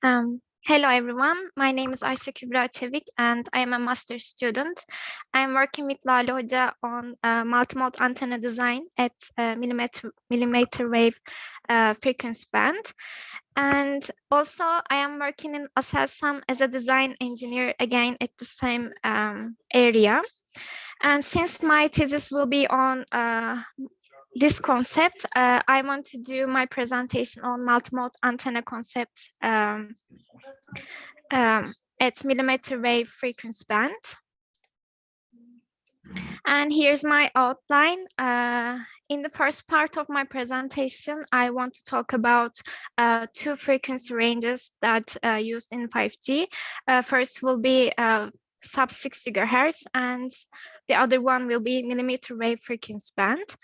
Hello everyone, my name is Ayşe Kübra Çevik and I am a master's student. I'm working with Lale Hoca on multimode antenna design at millimeter wave frequency band. And also I am working in Aselsan as a design engineer again at the same area. And since my thesis will be on this concept, I want to do my presentation on multimode antenna concept at millimeter wave frequency band. And here's my outline. In the first part of my presentation, I want to talk about two frequency ranges that are used in 5G. First will be sub 6 gigahertz and the other one will be millimeter wave frequency band.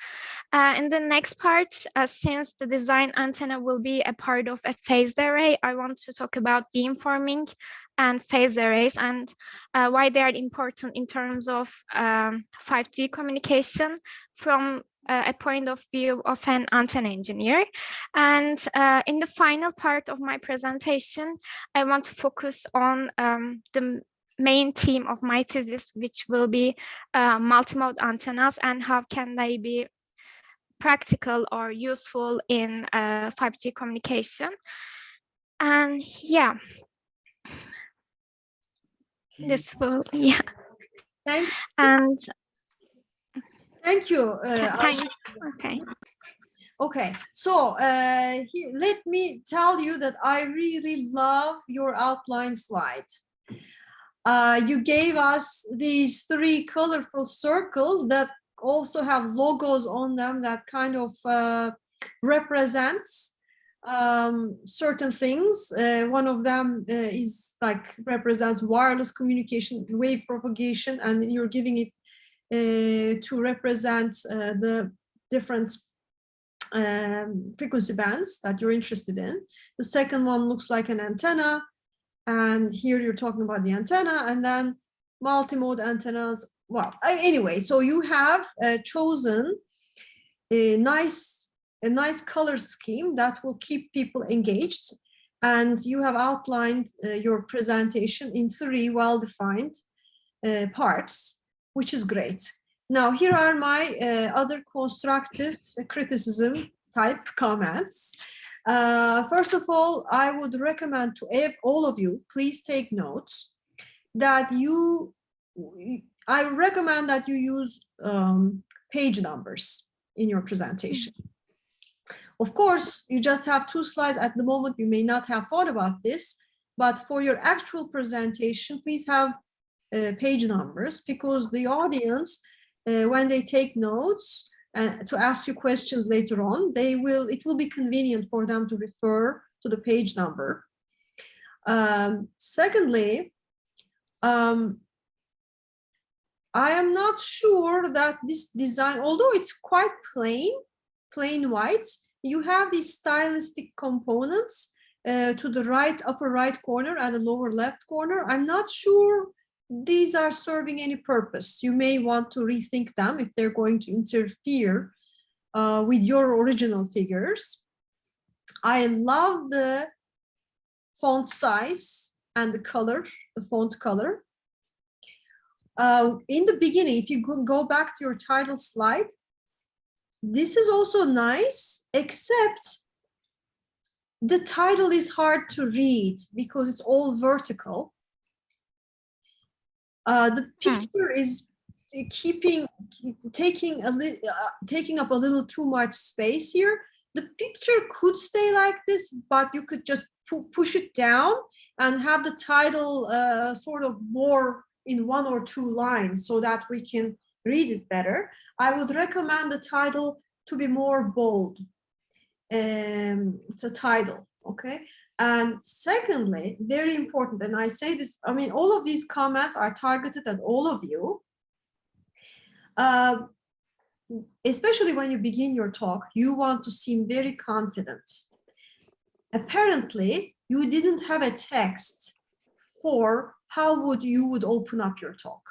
In the next part, since the design antenna will be a part of a phased array, I want to talk about beamforming and phase arrays and why they are important in terms of 5G communication from a point of view of an antenna engineer. And in the final part of my presentation, I want to focus on the main theme of my thesis, which will be multimode antennas and how can they be practical or useful in 5G communication. And yeah, this will, yeah. And thank you. Okay. Okay, so here, let me tell you that I really love your outline slide. You gave us these three colorful circles that also have logos on them that kind of represents certain things. One of them is like represents wireless communication, wave propagation, and you're giving it to represent the different frequency bands that you're interested in. The second one looks like an antenna, and here you're talking about the antenna, and then multimode antennas. Well, anyway, so you have chosen a nice color scheme that will keep people engaged, and you have outlined your presentation in three well-defined parts, which is great. Now, here are my other constructive criticism type comments. First of all, I would recommend to all of you, please take notes, that I recommend that you use page numbers in your presentation. Of course, you just have 2 slides at the moment. You may not have thought about this, but for your actual presentation, please have page numbers, because the audience, when they take notes and to ask you questions later on, it will be convenient for them to refer to the page number. Secondly, I am not sure that this design, although it's quite plain white, you have these stylistic components to the right, upper right corner and the lower left corner. I'm not sure these are serving any purpose. You may want to rethink them if they're going to interfere with your original figures. I love the font size and the color, the font color. In the beginning, if you could go back to your title slide, this is also nice, except the title is hard to read because it's all vertical. The picture is taking up a little too much space here. The picture could stay like this, but you could just push it down and have the title sort of more in 1 or 2 lines so that we can read it better. I would recommend the title to be more bold. It's a title, okay? And secondly, very important, and I say this, I mean, all of these comments are targeted at all of you. Especially when you begin your talk, you want to seem very confident. Apparently, you didn't have a text for how you would open up your talk.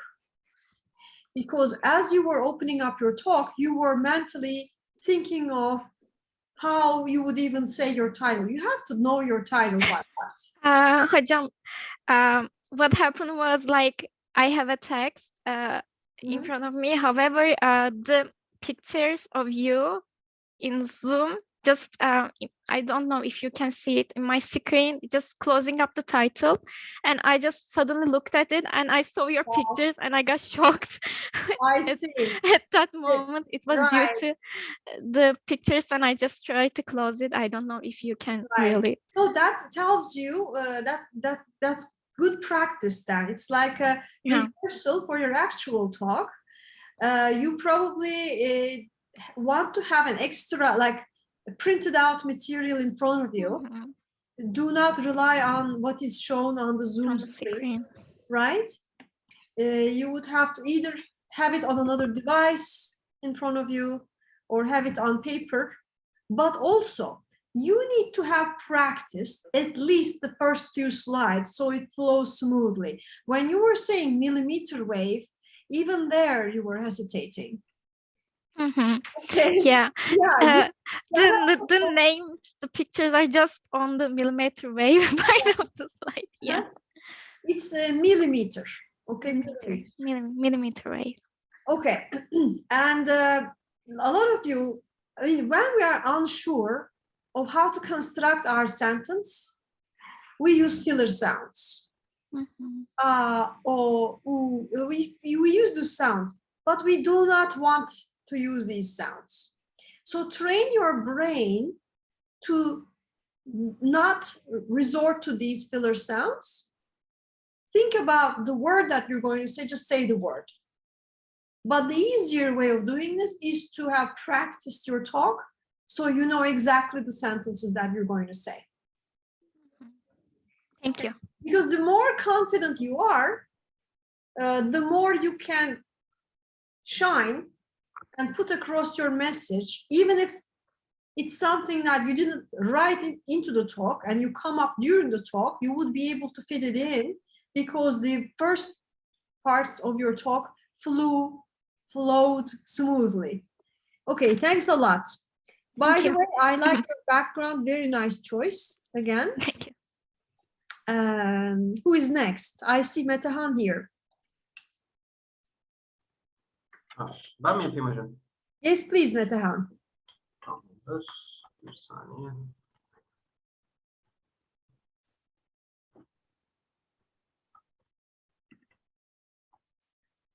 Because as you were opening up your talk, you were mentally thinking of how you would even say your title. You have to know your title by that. Hocam, what happened was like I have a text in front of me. However, the pictures of you in Zoom just I don't know if you can see it in my screen, just closing up the title, and I just suddenly looked at it and I saw your pictures and I got shocked. I see. At that moment, it was due Right. to the pictures, and I just tried to close it. I don't know if you can really. So that tells you that's good practice. Then it's like a rehearsal for your actual talk. You probably want to have an extra, like, printed out material in front of you. Do not rely on what is shown on the Zoom screen, right? You would have to either have it on another device in front of you or have it on paper, but also you need to have practiced at least the first few slides so it flows smoothly. When you were saying millimeter wave, even there you were hesitating. Okay. Yeah. The name, the pictures are just on the millimeter wave part of the slide. Yeah. It's a millimeter. Okay. Millimeter wave. Okay. And a lot of you, I mean, when we are unsure of how to construct our sentence, we use filler sounds. Or we use the sound, but we do not want to use these sounds. So train your brain to not resort to these filler sounds. Think about the word that you're going to say, just say the word. But the easier way of doing this is to have practiced your talk so you know exactly the sentences that you're going to say. Thank you. Because the more confident you are, the more you can shine and put across your message, even if it's something that you didn't write into the talk and you come up during the talk, you would be able to fit it in because the first parts of your talk flowed smoothly. Okay, thanks a lot. By the way, I like your background, very nice choice again. Thank you. Who is next? I see Metehan here. Ben mi yapayım hocam? Yes, please, Metehan. Tamamdır. Bir saniye.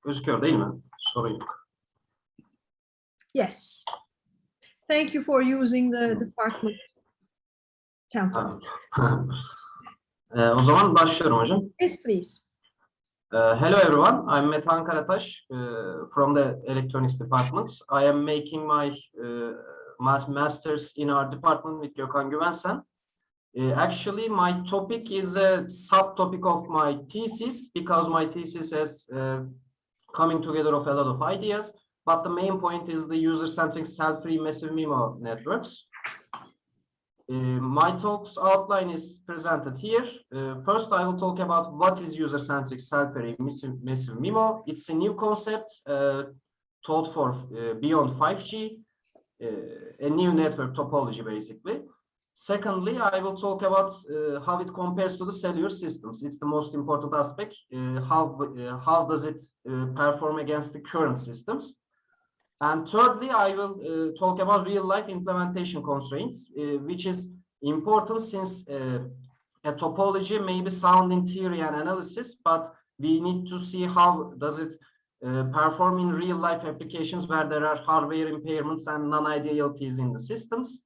Gözüküyor değil mi? Sorun yok. Yes. Thank you for using the department template. O zaman başlıyorum hocam. Yes, please. Hello everyone, I'm Metehan Karataş from the Electronics Department. I am making my master's in our department with Gökhan Güvensen. Actually, my topic is a subtopic of my thesis because my thesis is coming together of a lot of ideas, but the main point is the user-centric self-free massive MIMO networks. My talk's outline is presented here. First, I will talk about what is user-centric self-free massive MIMO. It's a new concept taught for beyond 5G, a new network topology, basically. Secondly, I will talk about how it compares to the cellular systems. It's the most important aspect. How does it perform against the current systems? And thirdly, I will talk about real-life implementation constraints, which is important since a topology may be sound in theory and analysis, but we need to see how does it perform in real-life applications where there are hardware impairments and non-idealities in the systems.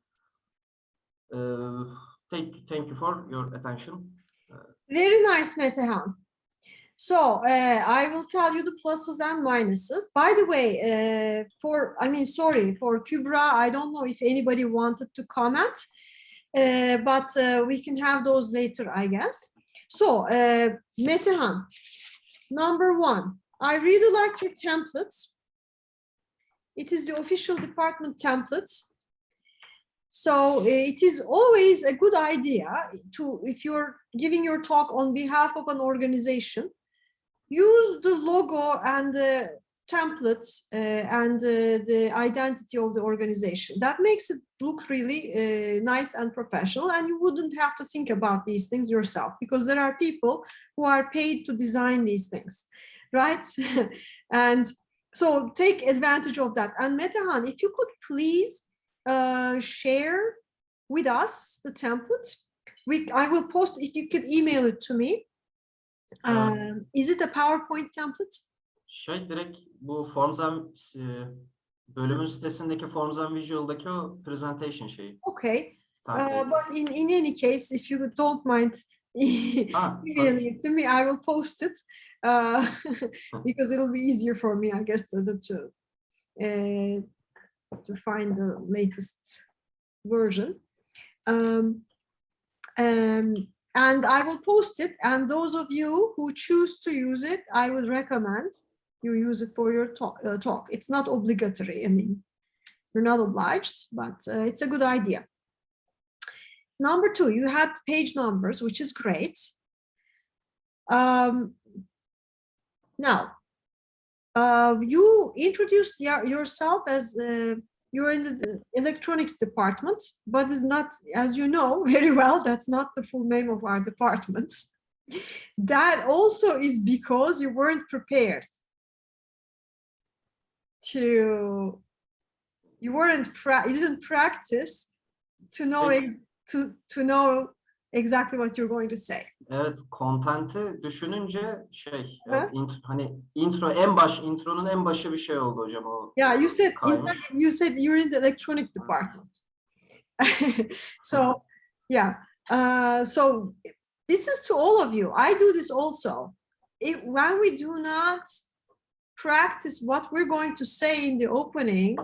Thank you for your attention. Very nice, Metehan. So I will tell you the pluses and minuses. By the way, for Kübra, I don't know if anybody wanted to comment, but we can have those later, I guess. So Metehan, number one, I really like your templates. It is the official department template. So it is always a good idea to, if you're giving your talk on behalf of an organization, use the logo and the templates and the identity of the organization. That makes it look really nice and professional, and you wouldn't have to think about these things yourself, because there are people who are paid to design these things, right? And so take advantage of that. And Metehan, if you could please share with us the templates. I will post, if you could email it to me. Is it a PowerPoint template? Direkt bu Forms and bölümün sitesindeki Forms and Visual'daki o presentation şeyi. Okay. But in any case, if you don't mind emailing it to me, I will post it because it'll be easier for me, I guess, to find the latest version. And I will post it. And those of you who choose to use it, I would recommend you use it for your talk. It's not obligatory. I mean, you're not obliged, but it's a good idea. Number 2, you had page numbers, which is great. Now, you introduced yourself as you're in the electronics department, but it's not, as you know very well, that's not the full name of our departments. That also is because you weren't prepared you didn't practice to know to know exactly what you're going to say. Evet, content'i düşününce evet, hani intronun en başı bir şey oldu hocam o. Yeah, you said you're in the electronic department. So yeah, so this is to all of you. I do this also. When we do not practice what we're going to say in the opening,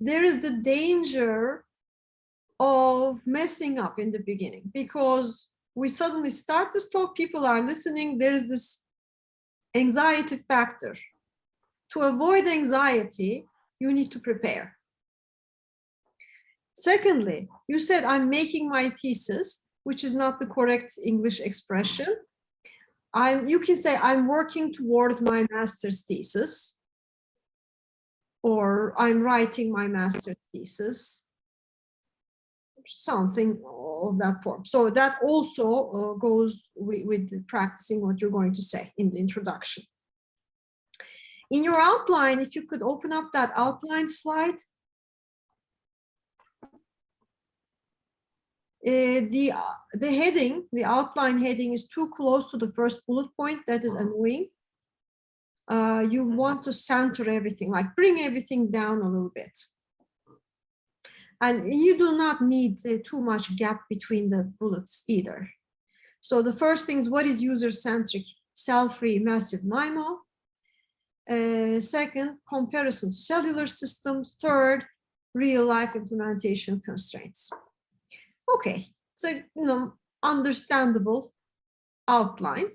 there is the danger of messing up in the beginning, because we suddenly start this talk, people are listening, there is this anxiety factor. To avoid anxiety, you need to prepare. Secondly, you said, I'm making my thesis, which is not the correct English expression. You can say, I'm working toward my master's thesis, or I'm writing my master's thesis, something of that form. So that also goes with practicing what you're going to say in the introduction. In your outline, if you could open up that outline slide. The heading, the outline heading is too close to the first bullet point. That is annoying. You want to center everything, like bring everything down a little bit. And you do not need too much gap between the bullets either. So the first thing is, what is user-centric cell-free massive MIMO? Second, comparison to cellular systems. Third, real-life implementation constraints. Okay, it's a understandable outline.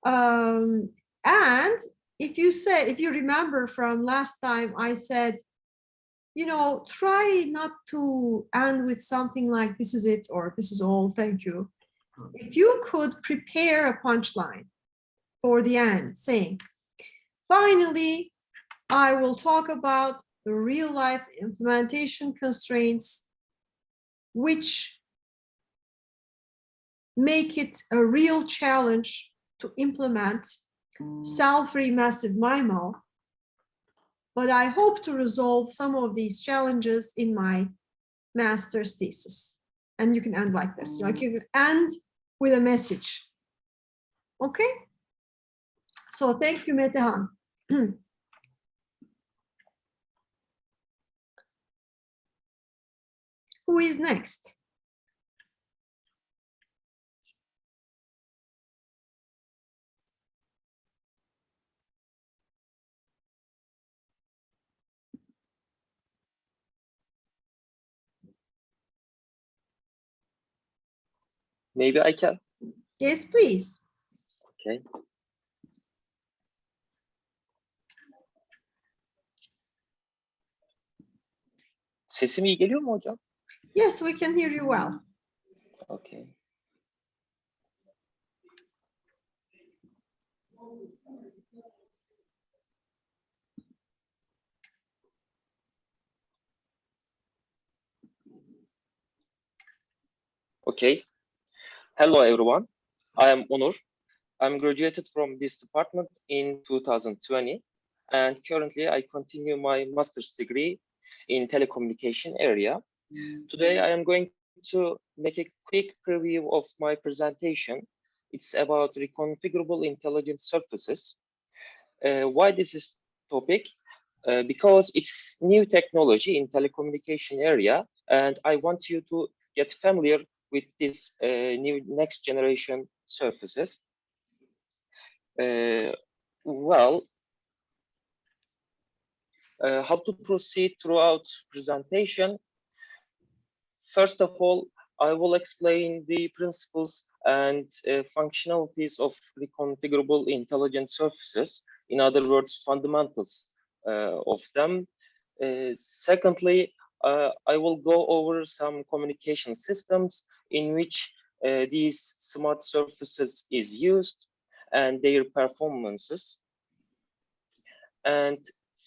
And if you remember from last time, I said, try not to end with something like this is it or this is all, thank you. If you could prepare a punchline for the end, saying, finally, I will talk about the real-life implementation constraints which make it a real challenge to implement cell-free massive MIMO. But I hope to resolve some of these challenges in my master's thesis. And you can end like this. Like you can end with a message. Okay? So thank you, Metehan. Who is next? Maybe I can. Yes, please. Okay. Sesim iyi geliyor mu hocam? Yes, we can hear you well. Okay. Okay. Hello, everyone. I am Onur. I'm graduated from this department in 2020, and currently I continue my master's degree in telecommunication area. Today, I am going to make a quick preview of my presentation. It's about reconfigurable intelligent surfaces. Why this is topic? Because it's new technology in telecommunication area, and I want you to get familiar with this new next generation surfaces. Well, how to proceed throughout presentation? First of all, I will explain the principles and functionalities of reconfigurable intelligent surfaces. In other words, fundamentals of them. Secondly, I will go over some communication systems in which these smart surfaces is used and their performances. And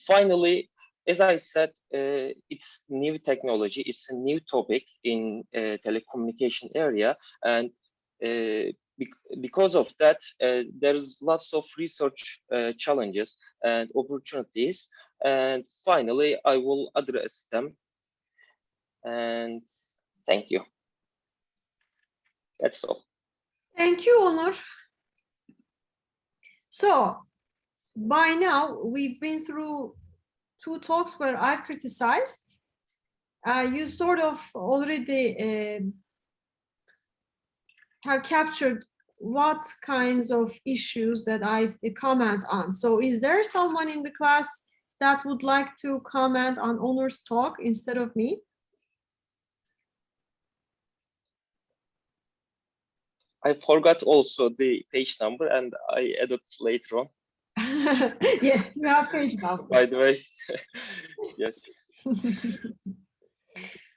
finally, as I said, it's new technology, it's a new topic in telecommunication area. And because of that, there's lots of research challenges and opportunities. And finally, I will address them. And thank you. That's all. Thank you, Onur. So by now, we've been through 2 talks where I've criticized. You sort of already have captured what kinds of issues that I comment on. So is there someone in the class that would like to comment on Onur's talk instead of me? I forgot also the page number and I added later on. Yes, you have page numbers. By the way, yes.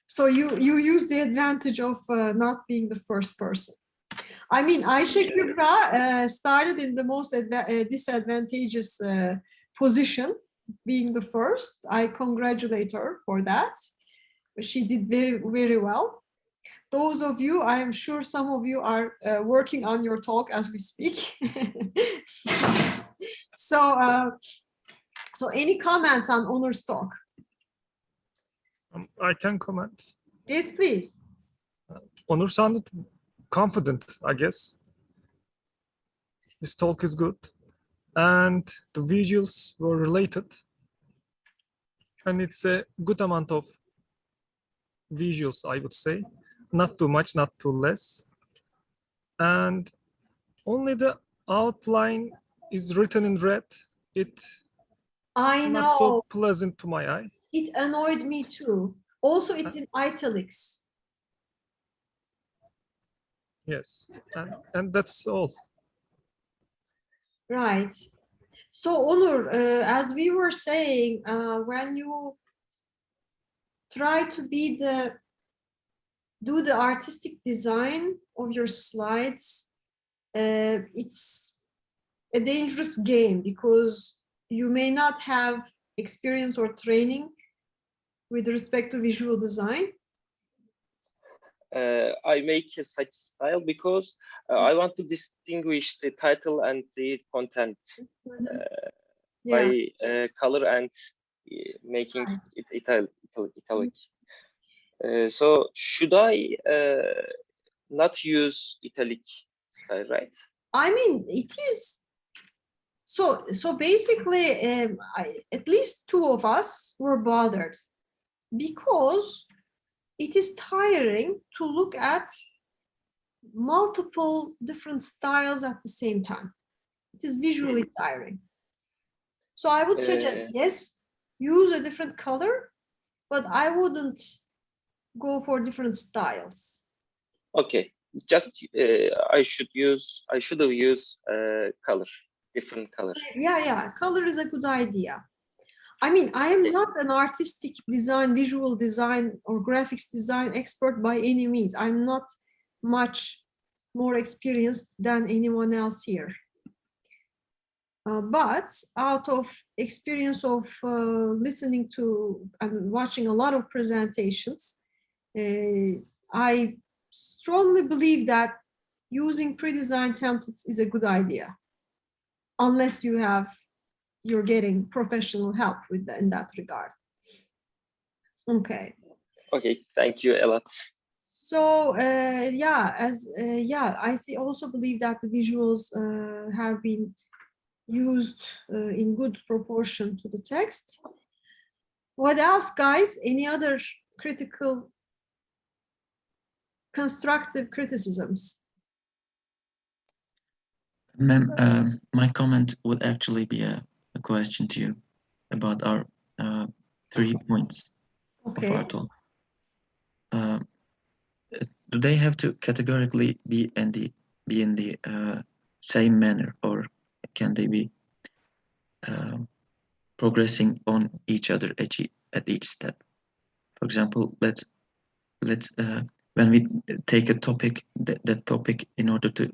So you use the advantage of not being the first person. I mean, Ayşe Kübra started in the most disadvantageous position, being the first. I congratulate her for that. She did very, very well. Those of you, I am sure some of you are working on your talk as we speak. So any comments on Onur's talk? I can comment. Yes, please. Onur sounded confident, I guess. His talk is good. And the visuals were related. And it's a good amount of visuals, I would say. Not too much, not too less. And only the outline is written in red. It's I know. not so pleasant to my eye. It annoyed me too. Also, it's in italics. Yes, and that's all. Right. So, Onur, as we were saying, when you try to do the artistic design of your slides, it's a dangerous game because you may not have experience or training with respect to visual design. I make such style because I want to distinguish the title and the content by color and making it italic. So should I not use italic style, right? I mean, it is. So basically, at least 2 of us were bothered because it is tiring to look at multiple different styles at the same time. It is visually tiring. So I would suggest, yes, use a different color, but I wouldn't go for different styles. Okay, just I should have used color, different color. Yeah, color is a good idea. I mean, I am not an artistic design, visual design, or graphics design expert by any means. I'm not much more experienced than anyone else here. But out of experience of listening to and watching a lot of presentations, I strongly believe that using pre-designed templates is a good idea, unless you're getting professional help with in that regard. Okay. Okay, thank you a lot. So I also believe that the visuals have been used in good proportion to the text. What else, guys? Any other critical, constructive criticisms? Ma'am, my comment would actually be a question to you about our 3 points of Okay. our talk. Do they have to categorically be in the same manner, or can they be progressing on each other at each step? For example, let's when we take a topic, that topic, in order to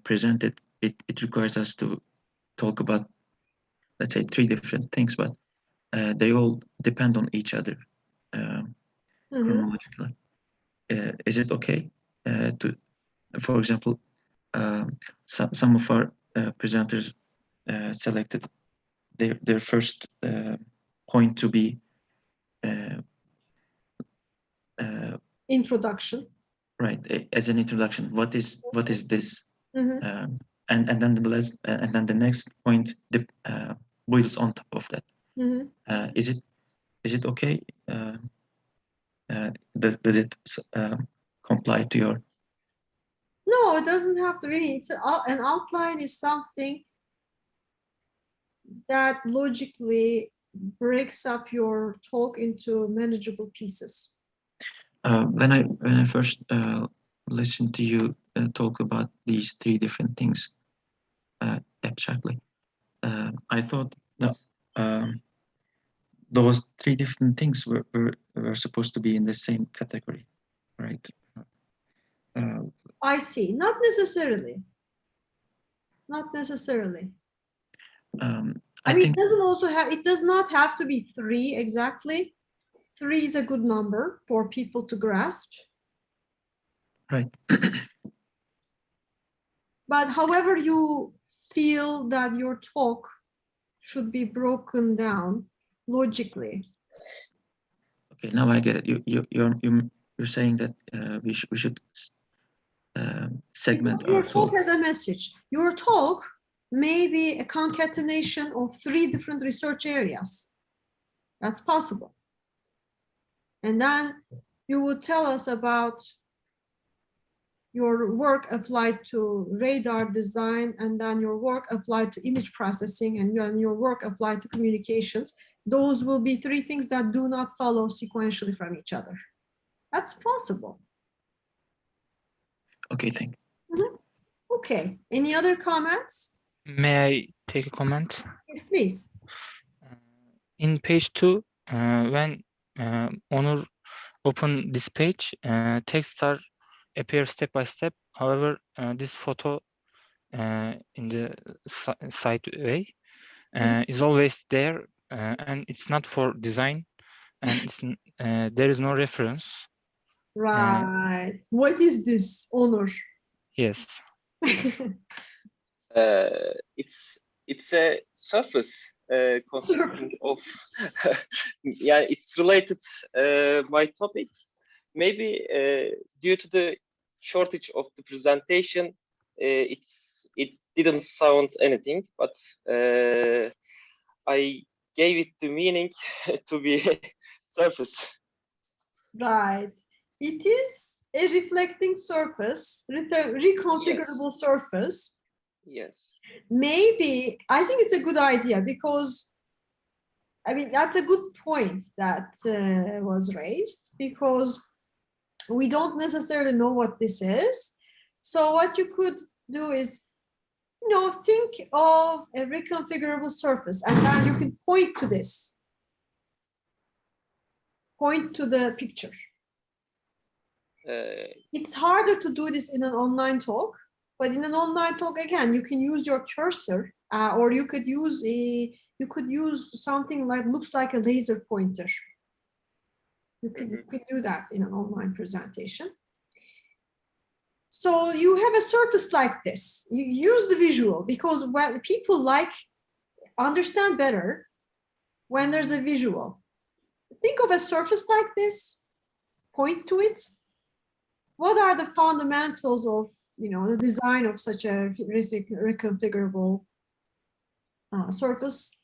present it, it requires us to talk about, let's say, 3 different things, but they all depend on each other chronologically. Is it okay to, for example, some of our presenters selected their first point to be Introduction. right, as an introduction. What is this? Mhm. And then the next point builds on top of that. Mhm. Is it okay? Does it comply to your? No, it doesn't have to be. It's an outline is something that logically breaks up your talk into manageable pieces. When I first listened to you talk about these 3 different things abstractly, I thought that those 3 different things were supposed to be in the same category, right? I see. Not necessarily. Not necessarily. I mean, think it does not have to be 3 exactly. 3 is a good number for people to grasp. right. But however you feel that your talk should be broken down logically. Okay, now I get it. You're saying that we should segment Because your our talk talk. has a message. Your talk may be a concatenation of 3 different research areas. That's possible. And then you would tell us about your work applied to radar design, and then your work applied to image processing, and then your work applied to communications. Those will be 3 things that do not follow sequentially from each other. That's possible. Okay, thank you. Mm-hmm. Okay, any other comments? May I take a comment? Yes, please. In page 2, when Onur open this page, text appear step by step. However, this photo in the side way is always there, and it's not for design, and it's there is no reference. Right. What is this, Onur? Yes. It's a surface consisting of yeah, it's related my topic. Maybe due to the shortage of the presentation, it didn't sound anything, but I gave it the meaning to be surface. Right. It is a reflecting surface, reconfigurable surface. Yes. Maybe, I think it's a good idea because, I mean, that's a good point that was raised, because we don't necessarily know what this is. So what you could do is, think of a reconfigurable surface, and then you can point to this. Point to the picture. It's harder to do this in an online talk, but in an online talk, again, you can use your cursor, or you could use something like looks like a laser pointer. You could do that in an online presentation. So you have a surface like this. You use the visual because when people understand better when there's a visual. Think of a surface like this, point to it. What are the fundamentals of, the design of such a reconfigurable surface?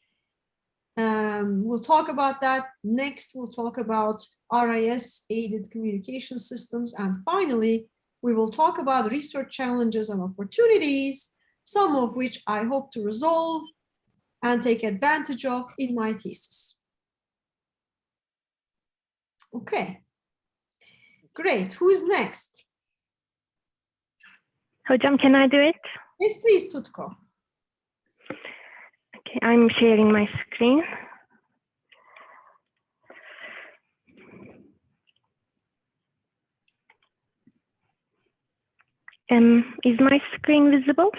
We'll talk about that. Next, we'll talk about RIS-aided communication systems. And finally, we will talk about research challenges and opportunities, some of which I hope to resolve and take advantage of in my thesis. Okay, great. Who's next? Hocam, can I do it? Yes, please, Tutko. Okay, I'm sharing my screen. Is my screen visible?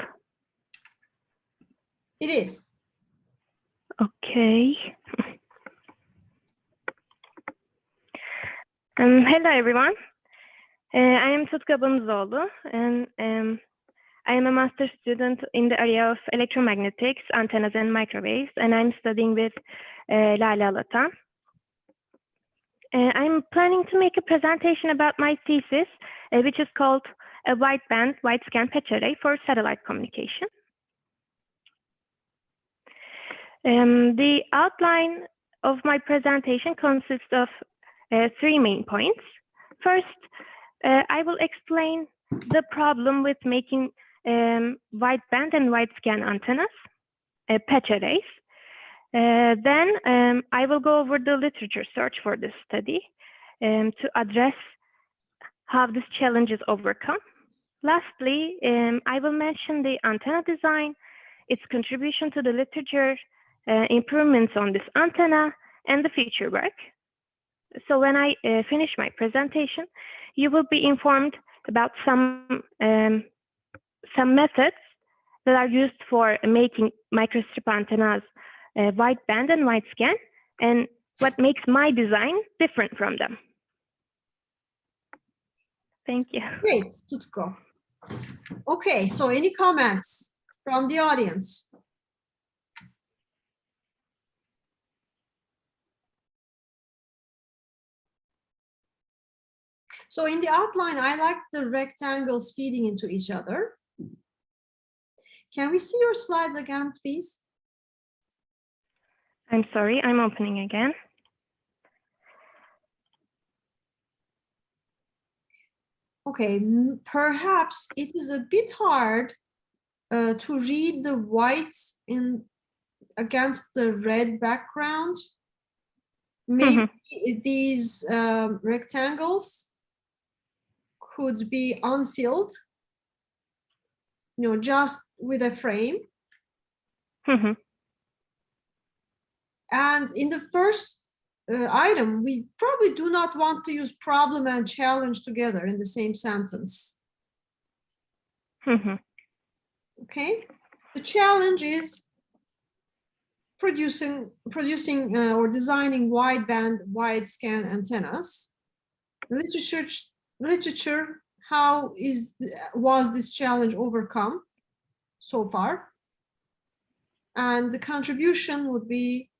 It is. Okay. Hello, everyone. I am Tutku Abanızoğlu, and I am a master's student in the area of electromagnetics, antennas, and microwaves, and I'm studying with Lale Alatan. I'm planning to make a presentation about my thesis, which is called a wideband wide-scan patch array for satellite communication. The outline of my presentation consists of 3 main points. First, I will explain the problem with making wideband and wide-scan antennas, patch arrays. Then I will go over the literature search for this study to address how this challenge is overcome. Lastly, I will mention the antenna design, its contribution to the literature, improvements on this antenna, and the future work. So when I finish my presentation, you will be informed about some methods that are used for making microstrip antennas wideband and wide-scan, and what makes my design different from them. Thank you. Great, Tutko. Okay, so any comments from the audience? So in the outline, I like the rectangles feeding into each other. Can we see your slides again, please? I'm sorry, I'm opening again. Okay, perhaps it is a bit hard to read the white against the red background. Maybe these rectangles could be unfilled, just with a frame. And in the first item, we probably do not want to use problem and challenge together in the same sentence. Okay, the challenge is producing or designing wideband wide-scan antennas. Literature, how was this challenge overcome so far? And the contribution would be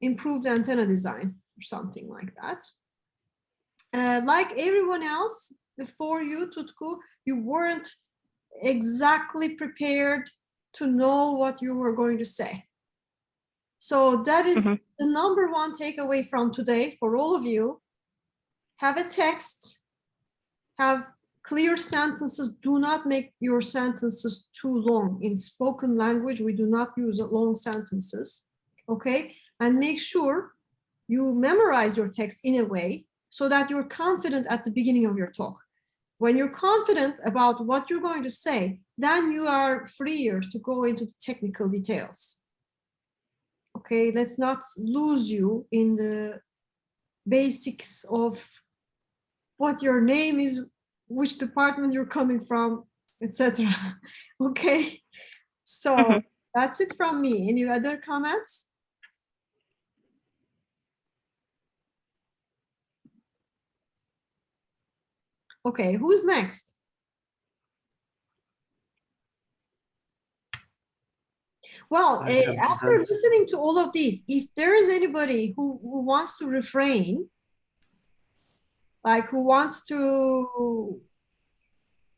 improved antenna design or something like that. Like everyone else before you, Tutku, you weren't exactly prepared to know what you were going to say. So that is the #1 takeaway from today for all of you. Have a text, have clear sentences. Do not make your sentences too long. In spoken language, we do not use long sentences, okay? And make sure you memorize your text in a way so that you're confident at the beginning of your talk. When you're confident about what you're going to say, then you are freer to go into the technical details. Okay, let's not lose you in the basics of what your name is, which department you're coming from, etc. Okay, so that's it from me. Any other comments? Okay, who's next? Well, I can after present. listening to all of these, if there is anybody who wants to refrain, like who wants to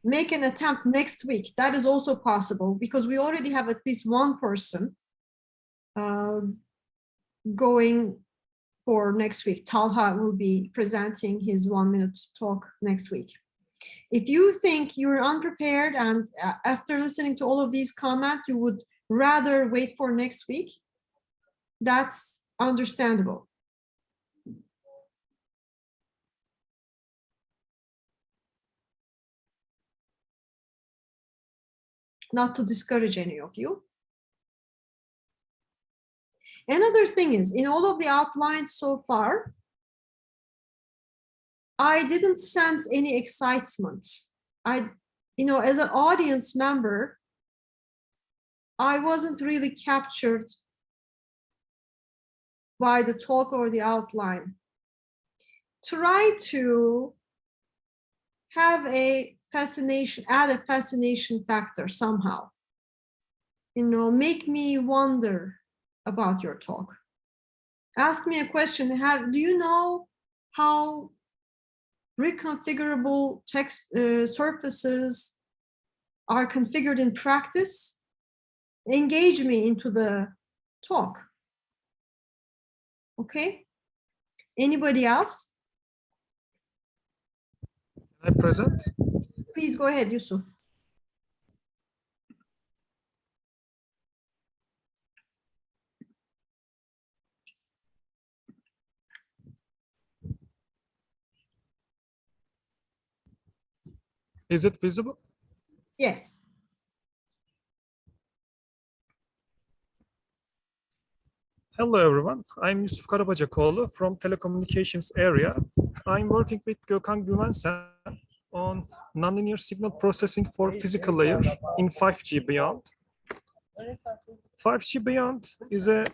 make an attempt next week, that is also possible because we already have at least one person going for next week. Talha will be presenting his 1-minute talk next week. If you think you're unprepared and after listening to all of these comments, you would rather wait for next week, that's understandable. Not to discourage any of you. Another thing is, in all of the outlines so far, I didn't sense any excitement. As an audience member, I wasn't really captured by the talk or the outline. Try to have a fascination, add a fascination factor somehow. Make me wonder about your talk. Ask me a question. Do you know how reconfigurable text surfaces are configured in practice? Engage me into the talk. Okay. Anybody else? Can I present? Please go ahead, Yusuf. Is it visible? Yes. Hello, everyone. I'm Yusuf Karabacakoğlu from telecommunications area. I'm working with Gökhan Güvensen on nonlinear signal processing for physical layer in 5G Beyond. 5G Beyond is a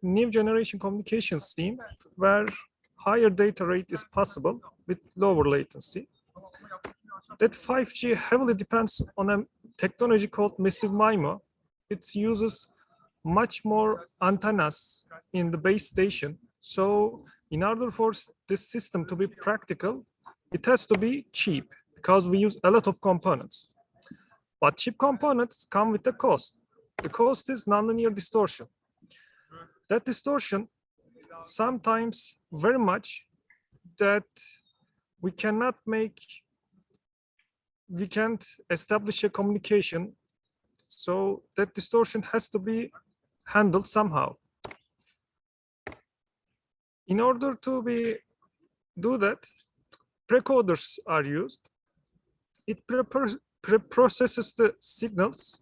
new generation communication scheme where higher data rate is possible with lower latency. That 5G heavily depends on a technology called Massive MIMO. It uses much more antennas in the base station. So in order for this system to be practical, it has to be cheap because we use a lot of components. But cheap components come with a cost. The cost is nonlinear distortion. That distortion sometimes very much that we can't establish a communication. So that distortion has to be handled somehow. In order to do that, precoders are used. It pre-processes the signals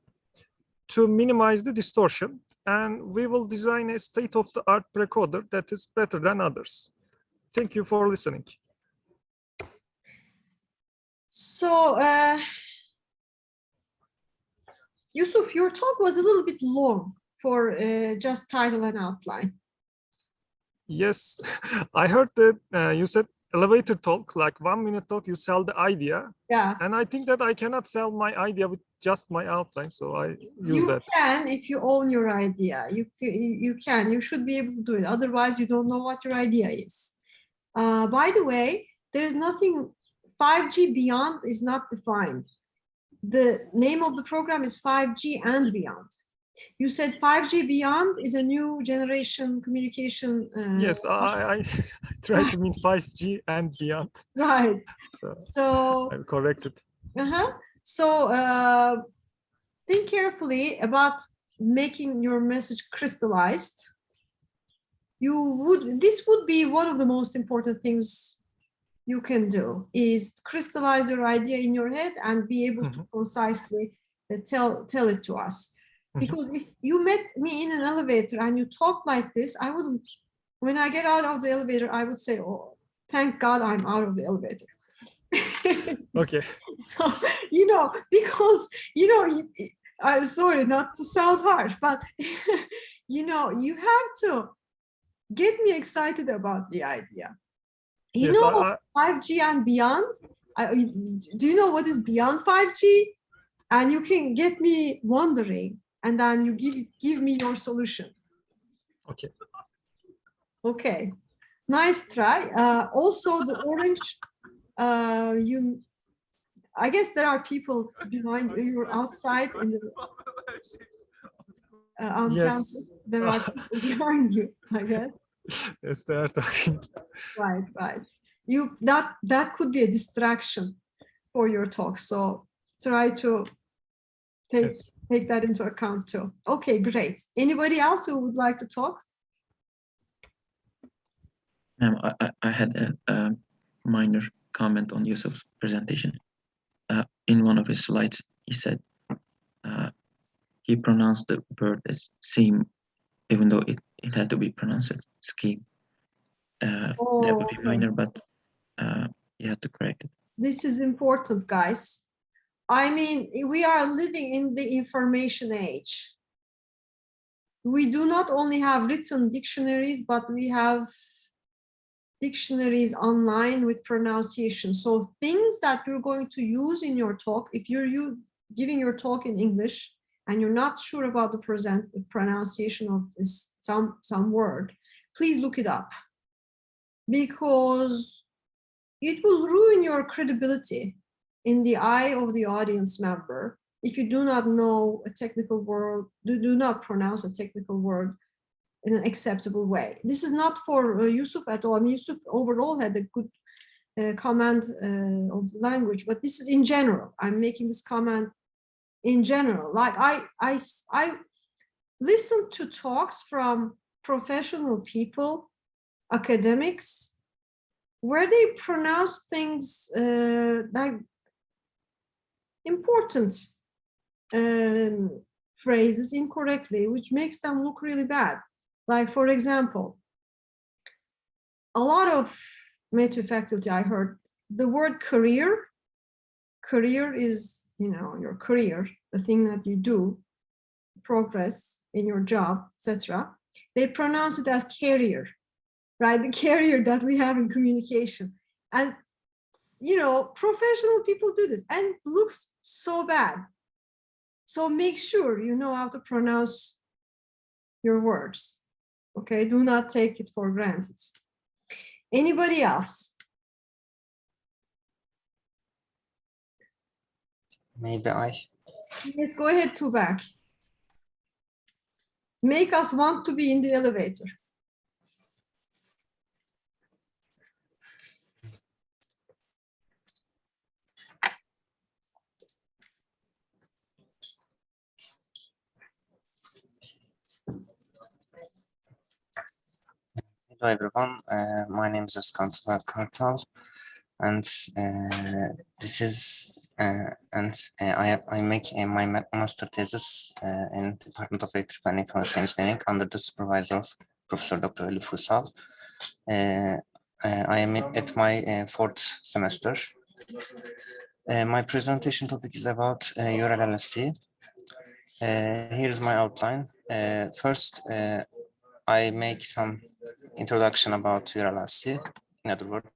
to minimize the distortion, and we will design a state-of-the-art precoder that is better than others. Thank you for listening. So, Yusuf, your talk was a little bit long for just title and outline. Yes, I heard that you said elevator talk, like 1-minute talk, you sell the idea. Yeah. And I think that I cannot sell my idea with just my outline, so I use that. You can if you own your idea. You can. You should be able to do it. Otherwise, you don't know what your idea is. By the way, there is nothing. 5G Beyond is not defined. The name of the program is 5G and Beyond. You said 5G Beyond is a new generation communication. Yes, I tried to mean 5G and beyond. Right. So I'm corrected. So think carefully about making your message crystallized. This would be one of the most important things you can do, is crystallize your idea in your head and be able to concisely tell it to us. Because if you met me in an elevator and you talk like this, I wouldn't, when I get out of the elevator, I would say, oh, thank God I'm out of the elevator. Okay. So, because, I'm sorry not to sound harsh, but, you have to get me excited about the idea. You yes, know, 5G and beyond, do you know what is beyond 5G? And you can get me wondering and then you give me your solution. Okay. Okay, nice try. Also, the orange, I guess there are people behind you. You're outside in the on Yes. campus. There are people behind you, I guess. Yes, they are talking. Right, right. That could be a distraction for your talk. So try to Yes. take that into account too. Okay, great. Anybody else who would like to talk? I had a minor comment on Yusuf's presentation. In one of his slides, he said he pronounced the word as seam, even though it had to be pronounced as scheme. That would be okay. minor, but you had to correct it. This is important, guys. I mean, we are living in the information age. We do not only have written dictionaries, but we have dictionaries online with pronunciation. So things that you're going to use in your talk, if you're giving your talk in English and you're not sure about the pronunciation of this some word, please look it up, because it will ruin your credibility in the eye of the audience member if you do not know a technical word, do not pronounce a technical word in an acceptable way. This is not for Yusuf at all. I mean, Yusuf overall had a good command of the language, but this is in general. I'm making this comment in general. Like I listen to talks from professional people, academics, where they pronounce things like important phrases incorrectly, which makes them look really bad. Like, for example, a lot of Metü faculty, I heard the word career. Career is, you know, your career, the thing that you do, progress in your job, etc. They pronounce it as carrier, right? The carrier that we have in communication. And, you know, professional people do this and it looks so bad. So make sure you know how to pronounce your words. Okay, do not take it for granted. Anybody else? Maybe I. Yes, go ahead, Tuğberk. Make us want to be in the elevator. Hello everyone, my name is Özkan Tuğberk Kartal, and this is I make my master thesis in Department of Electrical and Information Engineering under the supervisor of Professor Dr. Elif Uysal. I am at my fourth semester. My presentation topic is about URL LLC. Here is my outline. First, I make some introduction about URL-LC, in other words,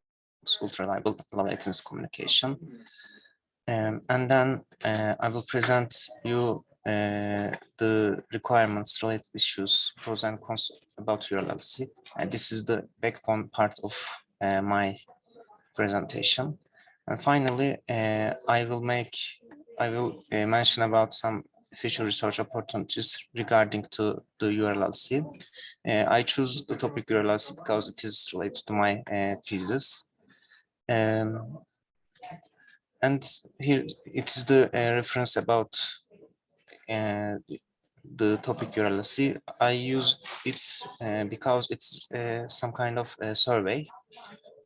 ultra reliable low latency communication. And then I will present you the requirements, related issues, pros and cons about URL-LC. And this is the backbone part of my presentation. And finally, I will mention about some future research opportunities regarding to the URL-LC. I choose the topic URL-LC because it is related to my thesis. And here it is the reference about the topic URL-LC. I use it because it's some kind of a survey,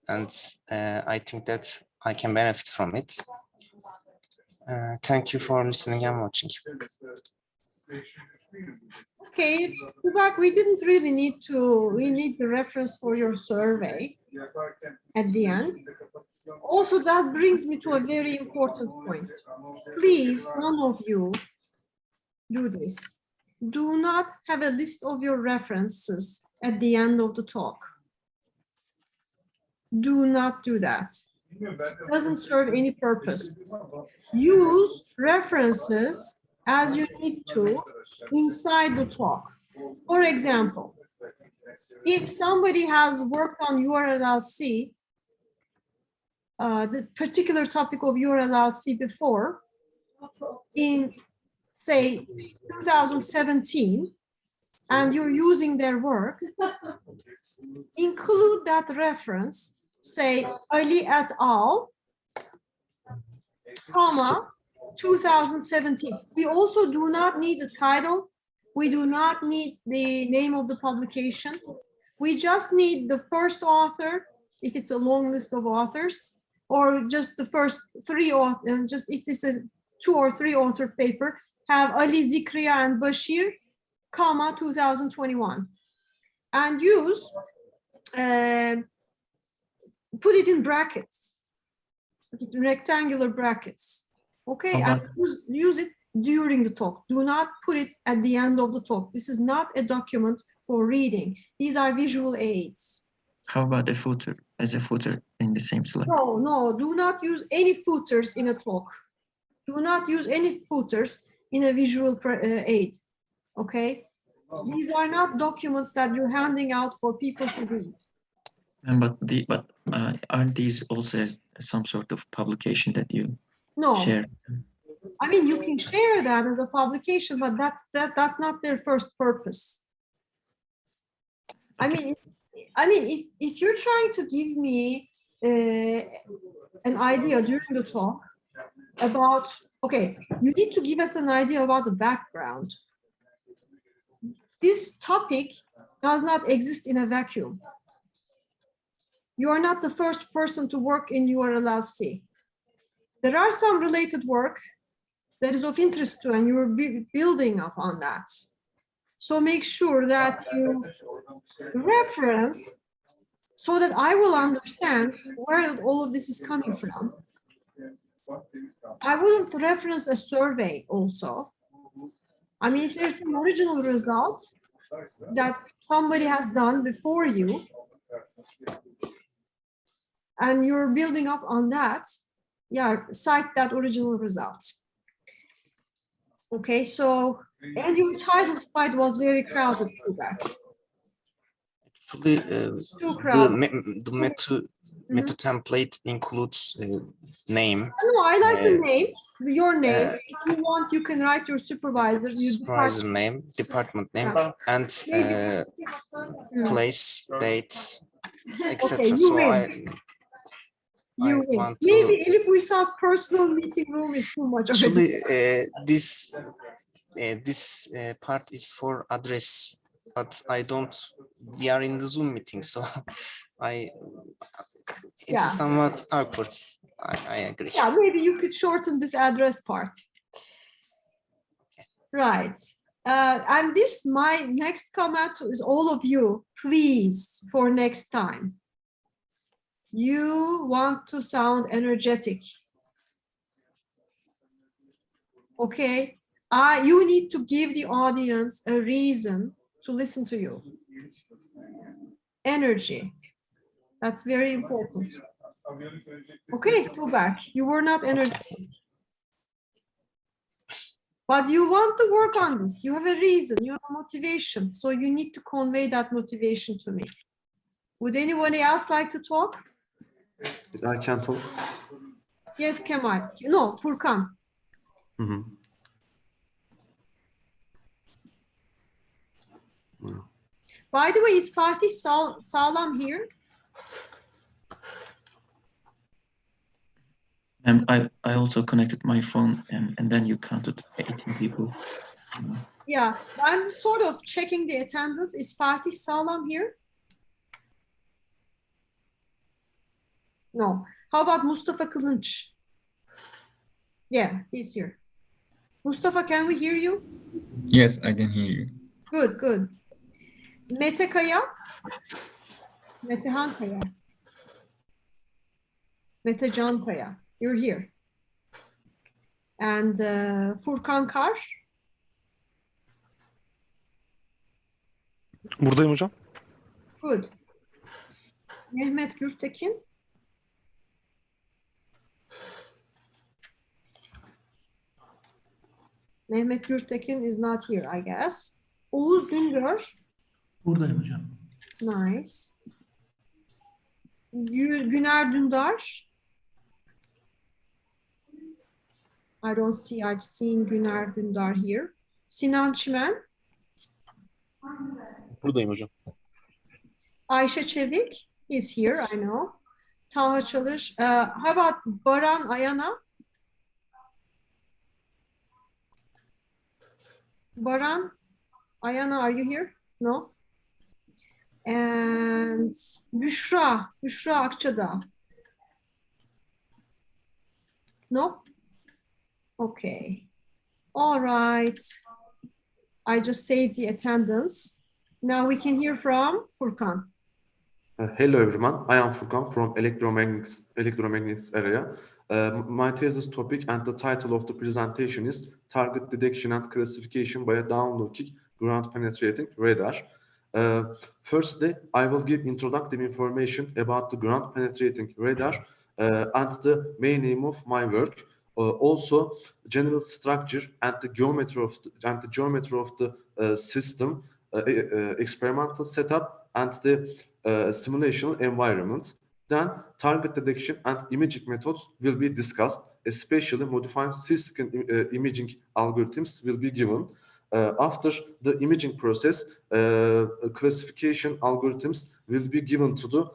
and I think that I can benefit from it. Thank you for listening and watching. Okay, Tuğberk, we didn't really need to, we need the reference for your survey at the end. Also, that brings me to a very important point. Please, none of you do this. Do not have a list of your references at the end of the talk. Do not do that. It doesn't serve any purpose. Use references as you need to inside the talk. For example, if somebody has worked on URLLC, the particular topic of URLLC before, in say 2017, and you're using their work, include that reference, say Ali et al, comma, 2017. We also do not need the title. We do not need the name of the publication. We just need the first author, if it's a long list of authors, or just the first three authors, just if this is 2 or 3 author paper, have Ali, Zikria, and Bashir, comma, 2021. And use, put it in brackets, rectangular brackets. Okay, and use it during the talk. Do not put it at the end of the talk. This is not a document for reading. These are visual aids. How about a footer, as a footer in the same slide? No, no, do not use any footers in a talk. Do not use any footers in a visual aid, okay? These are not documents that you're handing out for people to read. But aren't these also some sort of publication that you No. share? I mean, you can share that as a publication, but that's not their first purpose. I mean, if you're trying to give me an idea during the talk about, okay, you need to give us an idea about the background. This topic does not exist in a vacuum. You are not the first person to work in URLLC. There are some related work that is of interest to, and you're building up on that. So make sure that you reference so that I will understand where all of this is coming from. I wouldn't reference a survey also. I mean, if there's an original result that somebody has done before you, and you're building up on that, yeah, cite that original result. Okay, so, and your title slide was very crowded for that. Actually, Too crowded. the meta template includes name. No, I like the name, your name. If you want, you can write your supervisor. Supervisor name, department name, and place, date, etc. Okay, you So win. You win. want Maybe to- if we saw personal meeting room is too much of Actually, it. this part is for address, but I don't. We are in the Zoom meeting, so it's somewhat awkward. I agree. Yeah, maybe you could shorten this address part. Right. And this, my next comment is all of you, please, for next time. You want to sound energetic. Okay. You need to give the audience a reason to listen to you. Energy. That's very important. Okay, Tuğberk, you were not energetic. But you want to work on this. You have a reason, you have a motivation. So you need to convey that motivation to me. Would anybody else like to talk? I can talk. Yes, Kemal. No, Furkan. By the way, is Fatih Sağlam here? And I also connected my phone, and then you counted 18 people. Yeah, I'm sort of checking the attendance. Is Fatih Sağlam here? No. How about Mustafa Kılınç? Yeah, he's here. Mustafa, can we hear you? Yes, I can hear you. Good, good. Mete Kaya? Metehan Kaya? Mete Can Kaya, you're here. And Furkan Kar? Buradayım hocam. Good. Mehmet Gürtekin? Mehmet Gürtekin is not here, I guess. Oğuz Güngör. Buradayım hocam. Nice. Güner Dündar. I don't see, I've seen Güner Dündar here. Sinan Çimen. Buradayım hocam. Ayşe Çevik is here, I know. Talha Çalış. How about Baran Ayana? Baran Ayana, are you here? No? And Büşra Akçadağ. No? Okay. All right. I just saved the attendance. Now we can hear from Furkan. Hello everyone, I am Furkan from electromagnetics area. My thesis topic and the title of the presentation is Target Detection and Classification by a Downlooking Ground Penetrating Radar. Firstly, I will give introductive information about the ground penetrating radar and the main aim of my work. Also, general structure and the geometry of the system, experimental setup, and the simulation environment. Then, target detection and imaging methods will be discussed, especially modifying C-scan imaging algorithms will be given. After the imaging process, classification algorithms will be given to the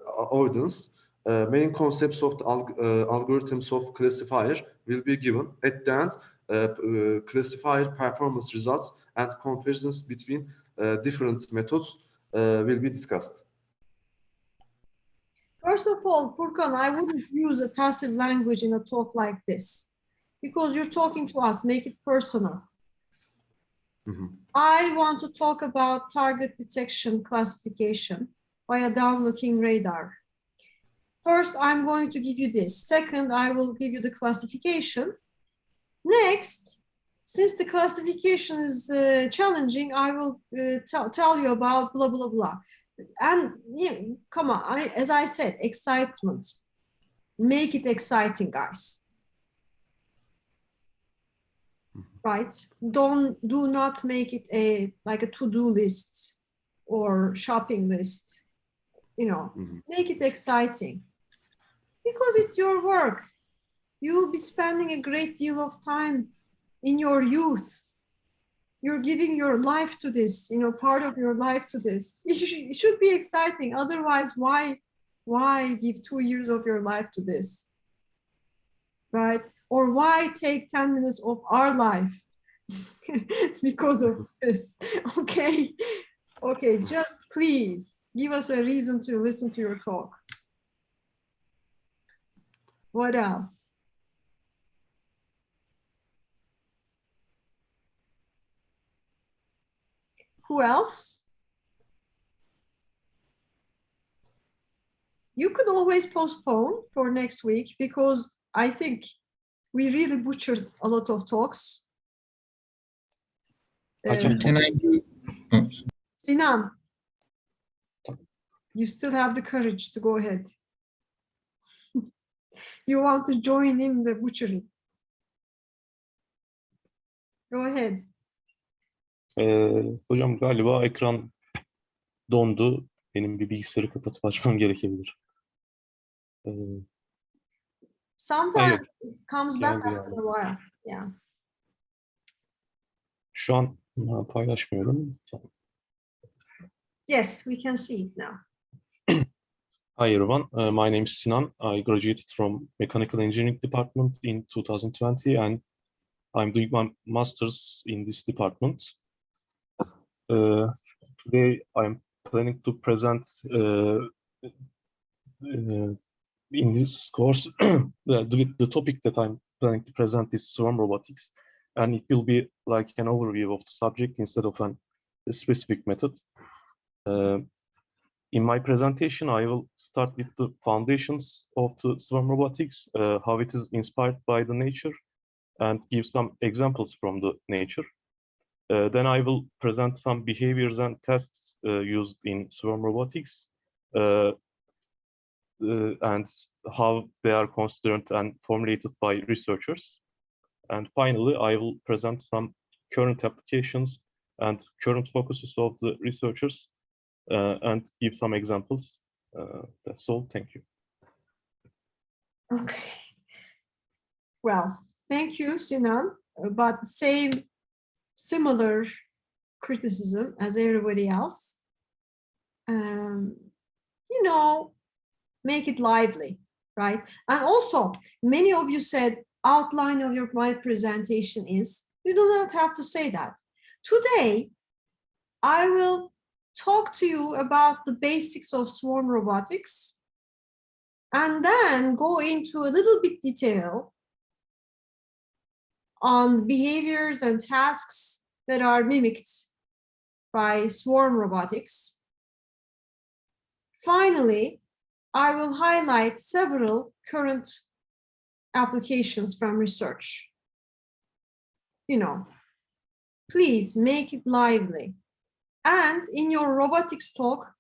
audience. Main concepts of the algorithms of classifier will be given. At the end, classifier performance results and comparisons between different methods will be discussed. First of all, Furkan, I wouldn't use a passive language in a talk like this because you're talking to us. Make it personal. I want to talk about target detection classification by a downlooking radar. First, I'm going to give you this. Second, I will give you the classification. Next, since the classification is challenging, I will tell you about blah, blah, blah. And come on, as I said, excitement. Make it exciting, guys. Right? Do not make it like a to-do list or shopping list. Make it exciting. Because it's your work. You'll be spending a great deal of time in your youth. You're giving your life to this, part of your life to this. It should be exciting. Otherwise, why give 2 years of your life to this? Right? Or why take 10 minutes of our life because of this? Okay. Okay, just please give us a reason to listen to your talk. What else? Who else? You could always postpone for next week because I think we really butchered a lot of talks. Can I do? Oh. Sinan, you still have the courage to go ahead. You want to join in the butchery. Go ahead. Hocam galiba ekran dondu. Benim bir bilgisayarı kapatıp açmam gerekebilir. Sometimes it comes back after a while. Yeah. Şu an paylaşmıyorum. Yes, we can see it now. Hi everyone, my name is Sinan. I graduated from Mechanical Engineering Department in 2020 and I'm doing my master's in this department. Today I'm planning to present in this course the topic that I'm planning to present is swarm robotics, and it will be like an overview of the subject instead of a specific method. In my presentation, I will start with the foundations of the swarm robotics, how it is inspired by the nature, and give some examples from the nature. Then I will present some behaviors and tests used in swarm robotics, and how they are considered and formulated by researchers. And finally, I will present some current applications and current focuses of the researchers and give some examples. That's all. Thank you. Okay. Well, thank you, Sinan. But similar criticism as everybody else. You know, make it lively, right? And also, many of you said outline of my presentation is, you do not have to say that. Today, I will talk to you about the basics of swarm robotics and then go into a little bit detail on behaviors and tasks that are mimicked by swarm robotics. Finally, I will highlight several current applications from research. You know, please make it lively. And in your robotics talk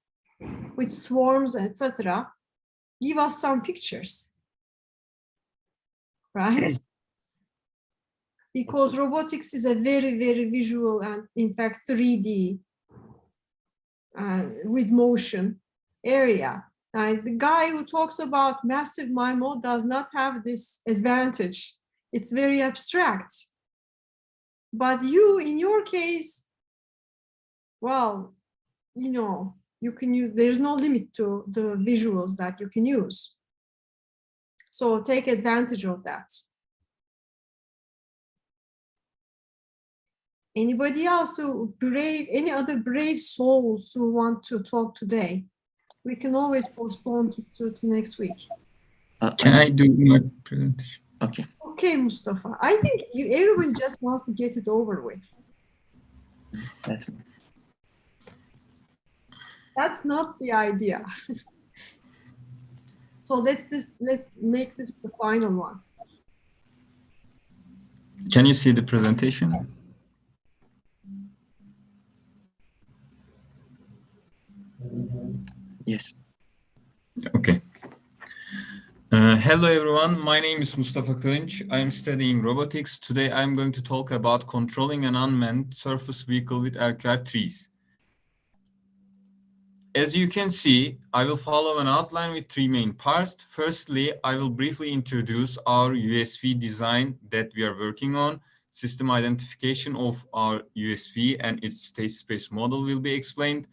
with swarms, etc., give us some pictures, right? Because robotics is a very, very visual and in fact 3D with motion area. And the guy who talks about massive MIMO does not have this advantage. It's very abstract. But you, in your case, well, you know, you can use, there's no limit to the visuals that you can use. So take advantage of that. Anybody else who any other brave souls who want to talk today? We can always postpone to next week. Can I do my presentation? Okay. Okay, Mustafa. I think everybody just wants to get it over with. Definitely. That's not the idea. So let's make this the final one. Can you see the presentation? Yes. Okay. Hello everyone, my name is Mustafa Kılınç. I am studying robotics. Today I'm going to talk about controlling an unmanned surface vehicle with LQR3s. As you can see, I will follow an outline with three main parts. Firstly, I will briefly introduce our USV design that we are working on. System identification of our USV and its state space model will be explained.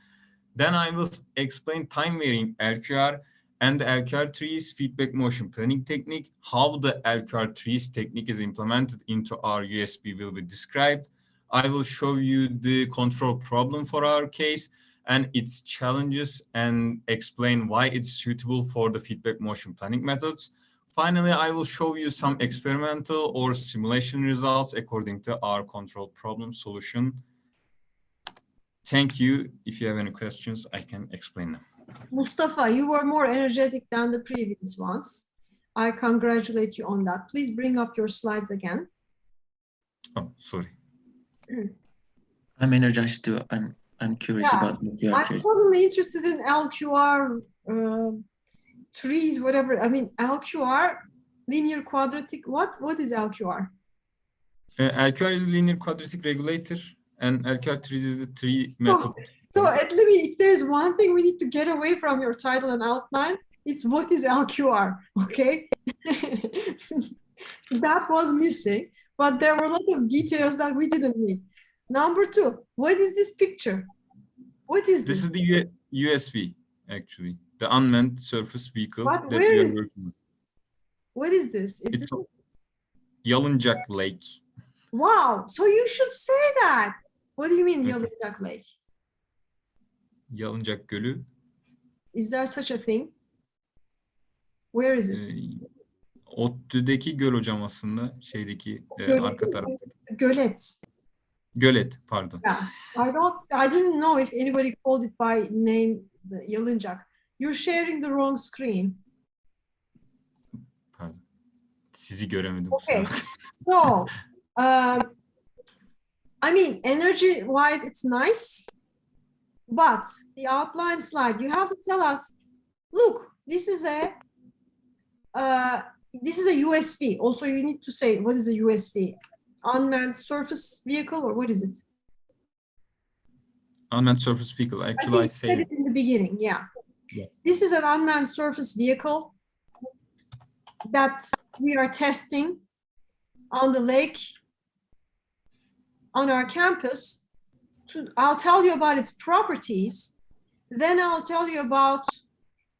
Then I will explain time-varying LQR and the LQR3's feedback motion planning technique. How the LQR3's technique is implemented into our USB will be described. I will show you the control problem for our case and its challenges and explain why it's suitable for the feedback motion planning methods. Finally, I will show you some experimental or simulation results according to our control problem solution. Thank you. If you have any questions, I can explain them. Mustafa, you were more energetic than the previous ones. I congratulate you on that. Please bring up your slides again. Oh, sorry. I'm energized too. I'm curious about LQR. I'm suddenly interested in LQR trees, whatever. I mean, LQR, linear quadratic. What is LQR? LQR is linear quadratic regulator, and LQR3 is the tree method. So at least if there's one thing we need to get away from your title and outline, it's what is LQR, okay? That was missing, but there were a lot of details that we didn't need. Number two, what is this picture? What is this? This is the USV, actually, the unmanned surface vehicle But that where we are is working on. What is this? Is It's it... Yalıncak Lake. Wow, so you should say that. What do you mean Yalıncak Lake? Yalıncak Gölü. Is there such a thing? Where is it? ODTÜ'deki göl hocam aslında, şeydeki arka tarafta. Gölet. Gölet, pardon. Yeah, I didn't know if anybody called it by name, the Yalıncak. You're sharing the wrong screen. Pardon. Sizi göremedim. Okay, so, I mean, energy-wise, it's nice, but the outline slide, you have to tell us, look, this is a this is a USV. Also, you need to say, what is a USV? Unmanned surface vehicle, or what is it? Unmanned surface vehicle. Actually, I said it in the beginning, yeah. Yeah. This is an unmanned surface vehicle that we are testing on the lake on our campus. I'll tell you about its properties, then I'll tell you about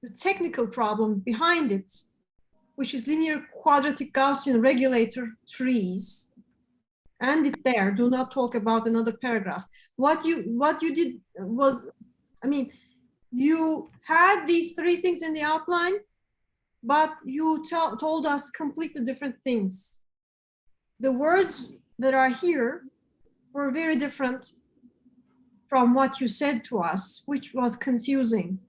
the technical problem behind it, which is linear quadratic Gaussian regulator trees. End it there. Do not talk about another paragraph. What you did was, I mean, you had these three things in the outline, but you told us completely different things. The words that are here were very different from what you said to us, which was confusing.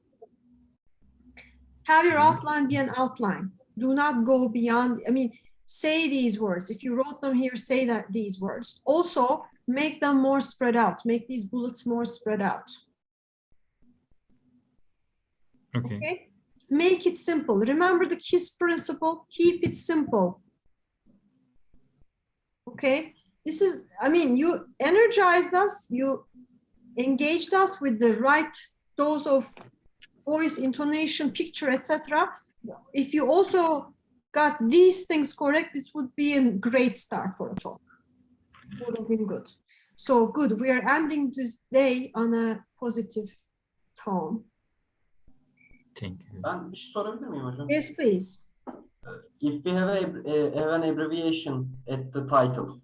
Have your outline be an outline. Do not go beyond, I mean, say these words. If you wrote them here, say these words. Also, make them more spread out. Make these bullets more spread out. Okay? Make it simple. Remember the KISS principle. Keep it simple. Okay? This is, I mean, you energized us. You engaged us with the right dose of voice, intonation, picture, etc. If you also got these things correct, this would be a great start for a talk. Would have been good. So good. We are ending this day on a positive tone. Thank you. Ben bir şey sorabilir miyim hocam? Yes, please. If we have an abbreviation at the title,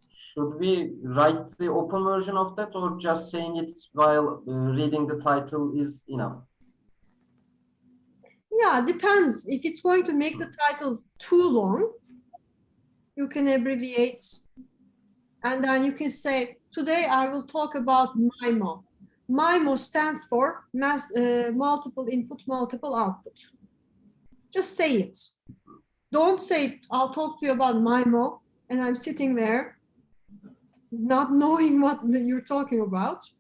should we write the open version of that, or just saying it while reading the title is enough? Yeah, depends. If it's going to make the title too long, you can abbreviate, and then you can say, today I will talk about MIMO. MIMO stands for multiple input, multiple output. Just say it. Don't say, I'll talk to you about MIMO, and I'm sitting there not knowing what you're talking about.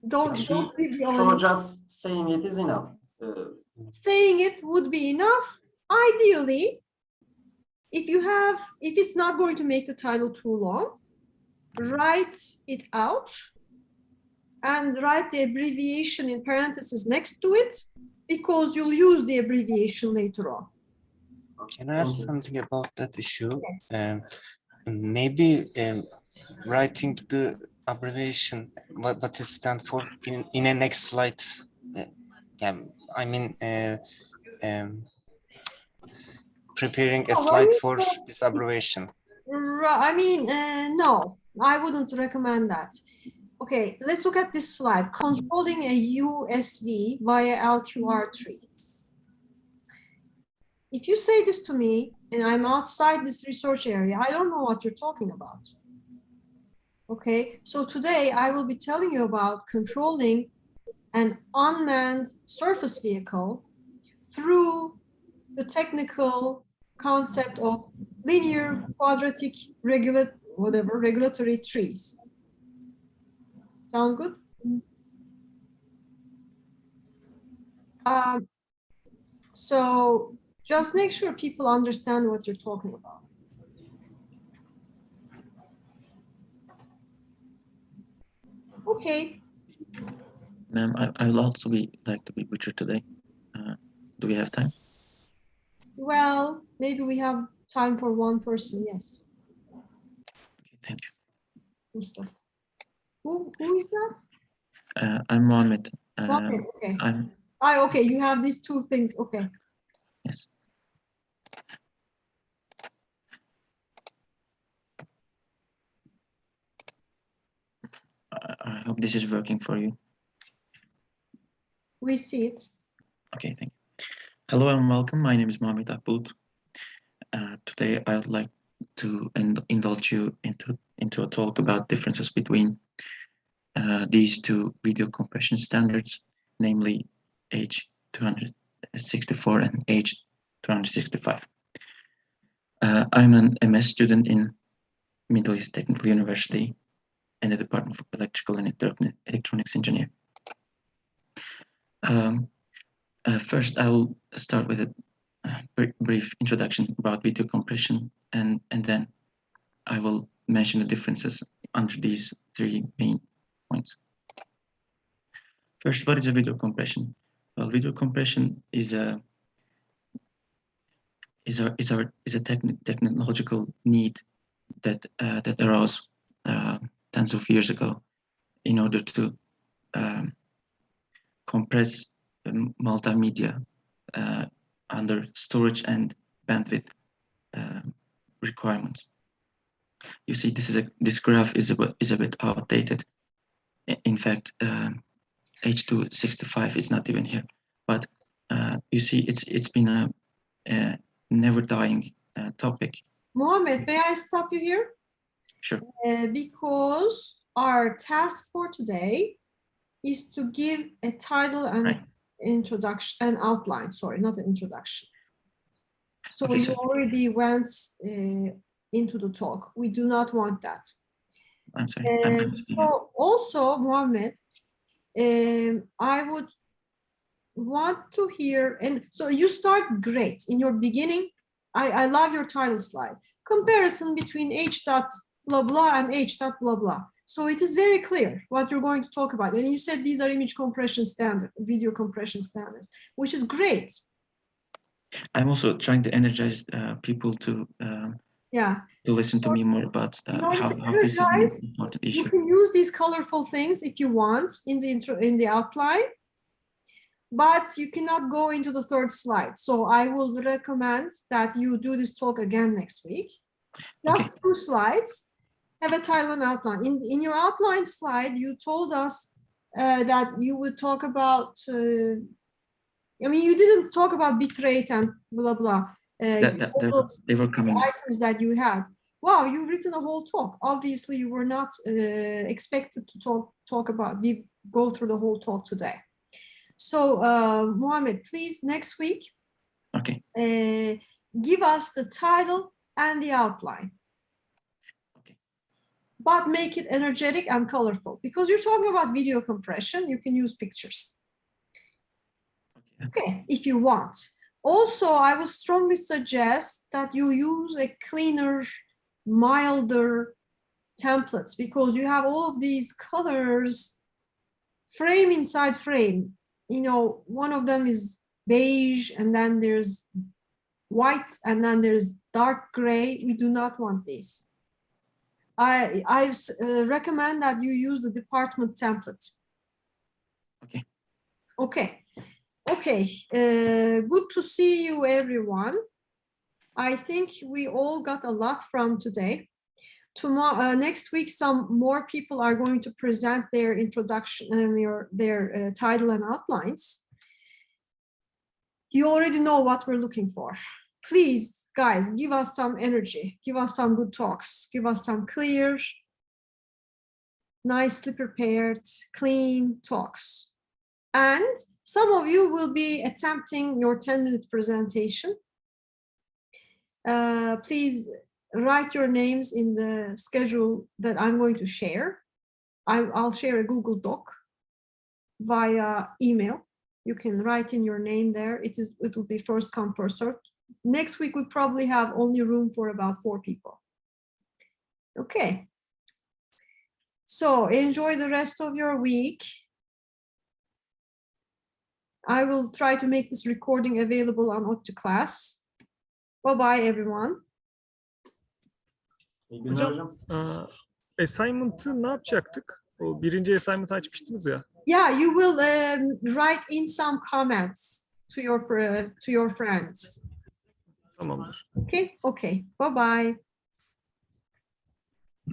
Don't be So just saying it is enough. Saying it would be enough. Ideally, if it's not going to make the title too long, write it out and write the abbreviation in parentheses next to it, because you'll use the abbreviation later on. Can I ask something about that issue? Maybe writing the abbreviation, what it stands for in a next slide. Yeah, I mean, preparing a slide for this abbreviation. I mean, no, I wouldn't recommend that. Okay, let's look at this slide. Controlling a USV via LQR3. If you say this to me and I'm outside this research area, I don't know what you're talking about. Okay, so today I will be telling you about controlling an unmanned surface vehicle through the technical concept of linear quadratic regulatory trees. Sound good? So just make sure people understand what you're talking about. Okay. Ma'am, I will also like to be butchered today. Do we have time? Well, maybe we have time for one person, yes. Okay, thank you. Mustafa. Who is that? I'm Mohammed. Mohammed, okay. I'm okay, you have these two things, okay. yes. I hope this is working for you. We see it. Okay, thank you. Hello and welcome. My name is Mohammed Abud. Today I would like to indulge you into a talk about differences between these two video compression standards, namely H264 and H265. I'm an MS student in Middle East Technical University in the Department of Electrical and Electronics Engineering. First, I will start with brief introduction about video compression, and then I will mention the differences under these 3 main points. First, what is a video compression? Well, video compression is a technological need that arose tens of years ago in order to compress multimedia under storage and bandwidth requirements. You see, this graph is a bit outdated. In fact, H.265 is not even here, but you see, it's been a never dying topic. Mohammed, may I stop you here? Sure. Because our task for today is to give a title and Right. introduction and outline. Sorry, not an introduction. So Okay, you so- already went into the talk. We do not want that. I'm sorry. I'm sorry. So also, Mohammed, I would want to hear, and so you start great in your beginning. I love your title slide. Comparison between H dot blah blah and H dot blah blah. So it is very clear what you're going to talk about. And you said these are image compression standards, video compression standards, which is great. I'm also trying to energize people to Yeah. listen to me more about You know, how it's this is an energize. important You issue. can use these colorful things if you want in the intro, in the outline, but you cannot go into the third slide. So I will recommend that you do this talk again next week. Just 2 slides, have a title and outline. In your outline slide, you told us that you would talk about, I mean, you didn't talk about bitrate and blah, blah. All those They were coming. items that you had. Wow, you've written a whole talk. Obviously, you were not expected to talk about, go through the whole talk today. So, Mohammed, please, next week, Okay. give us the title and the outline. Okay. But make it energetic and colorful. Because you're talking about video compression, you can use pictures. Okay, if you want. Also, I will strongly suggest that you use a cleaner, milder templates, because you have all of these colors, frame inside frame. You know, one of them is beige, and then there's white, and then there's dark gray. We do not want this. I recommend that you use the department template. Okay. Okay. Okay, good to see you, everyone. I think we all got a lot from today. Tomorrow, next week, some more people are going to present their introduction and their title and outlines. You already know what we're looking for. Please, guys, give us some energy, give us some good talks, give us some clear, nicely prepared, clean talks. And some of you will be attempting your 10-minute presentation. Please write your names in the schedule that I'm going to share. I'll share a Google Doc via email. You can write in your name there. It will be first come, first served. Next week, we probably have only room for about 4 people. Okay. So enjoy the rest of your week. I will try to make this recording available on OptiClass. Bye-bye, everyone. İyi günler Hocam, hocam. Assignment'ı ne yapacaktık? O birinci assignment açmıştınız ya. Yeah, you will write in some comments to your friends. Tamamdır. Okay, okay. Bye-bye.